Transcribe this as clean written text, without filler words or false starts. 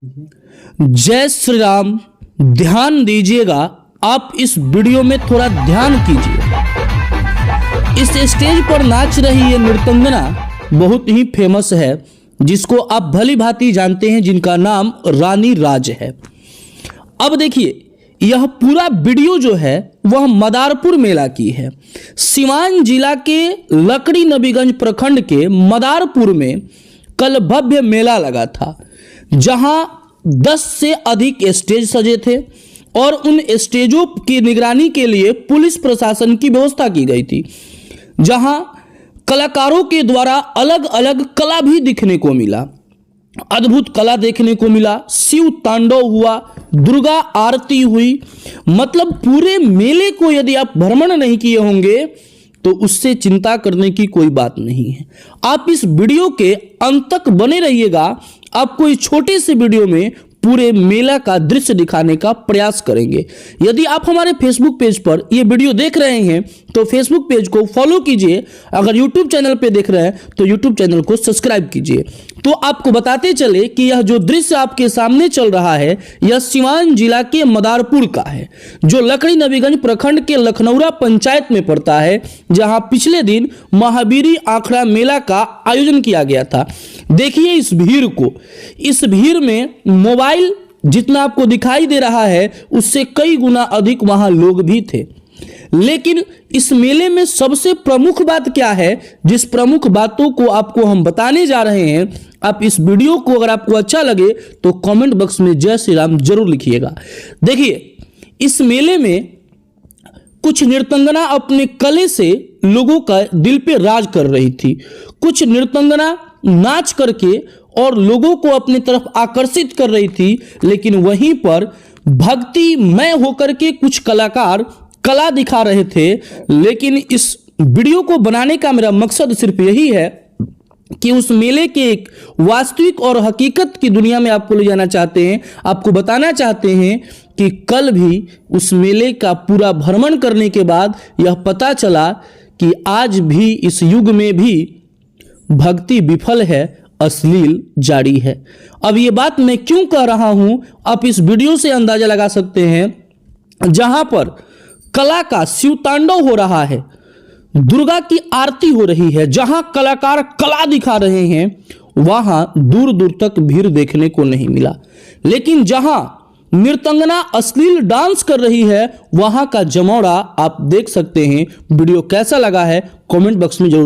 जय श्री राम। ध्यान दीजिएगा, आप इस वीडियो में थोड़ा ध्यान कीजिए। इस स्टेज पर नाच रही ये नृत्यंगना बहुत ही फेमस है, जिसको आप भली भांति जानते हैं, जिनका नाम रानी राज है। अब देखिए, यह पूरा वीडियो जो है वह मदारपुर मेला की है। सिवान जिला के लकड़ी नबीगंज प्रखंड के मदारपुर में कल भव्य मेला लगा था, जहां 10 से अधिक स्टेज सजे थे और उन स्टेजों की निगरानी के लिए पुलिस प्रशासन की व्यवस्था की गई थी, जहां कलाकारों के द्वारा अलग अलग कला भी दिखने को मिला। अद्भुत कला देखने को मिला, शिव तांडव हुआ, दुर्गा आरती हुई। मतलब पूरे मेले को यदि आप भ्रमण नहीं किए होंगे तो उससे चिंता करने की कोई बात नहीं है। आप इस वीडियो के अंत तक बने रहिएगा। आपको इस छोटे से वीडियो में पूरे मेला का दृश्य दिखाने का प्रयास करेंगे। यदि आप हमारे फेसबुक पेज पर ये वीडियो देख रहे हैं तो फेसबुक पेज को फॉलो कीजिए। अगर यूट्यूब चैनल पे देख रहे हैं तो यूट्यूब चैनल को सब्सक्राइब कीजिए। तो आपको बताते चले कि यह जो दृश्य आपके सामने चल रहा है, यह सिवान जिला के मदारपुर का है, जो लकड़ी नबीगंज प्रखंड के लखनौरा पंचायत में पड़ता है, जहां पिछले दिन महावीरी आखड़ा मेला का आयोजन किया गया था। देखिए इस भीड़ को। इस भीड़ में मोबाइल जितना आपको दिखाई दे रहा है, उससे कई गुना अधिक वहां लोग भी थे। लेकिन इस मेले में सबसे प्रमुख बात क्या है, जिस प्रमुख बातों को आपको हम बताने जा रहे हैं, आप इस वीडियो को अगर आपको अच्छा लगे तो कमेंट बॉक्स में जय श्री राम जरूर लिखिएगा। देखिए, इस मेले में कुछ नृत्यंगना अपने कले से लोगों का दिल पे राज कर रही थी। कुछ नृत्यंगना नाच करके और लोगों को अपनी तरफ आकर्षित कर रही थी, लेकिन वहीं पर भक्तिमय होकर के कुछ कलाकार कला दिखा रहे थे। लेकिन इस वीडियो को बनाने का मेरा मकसद सिर्फ यही है कि उस मेले के एक वास्तविक और हकीकत की दुनिया में आपको ले जाना चाहते हैं। आपको बताना चाहते हैं कि कल भी उस मेले का पूरा भ्रमण करने के बाद यह पता चला कि आज भी इस युग में भी भक्ति विफल है, अश्लील जारी है। अब ये बात मैं क्यों कह रहा हूं, आप इस वीडियो से अंदाजा लगा सकते हैं। जहां पर कला का शिव तांडव हो रहा है, दुर्गा की आरती हो रही है, जहां कलाकार कला दिखा रहे हैं, वहां दूर दूर तक भीड़ देखने को नहीं मिला। लेकिन जहां नृत्यंगना अश्लील डांस कर रही है, वहां का जमौरा आप देख सकते हैं। वीडियो कैसा लगा है कमेंट बॉक्स में जरूर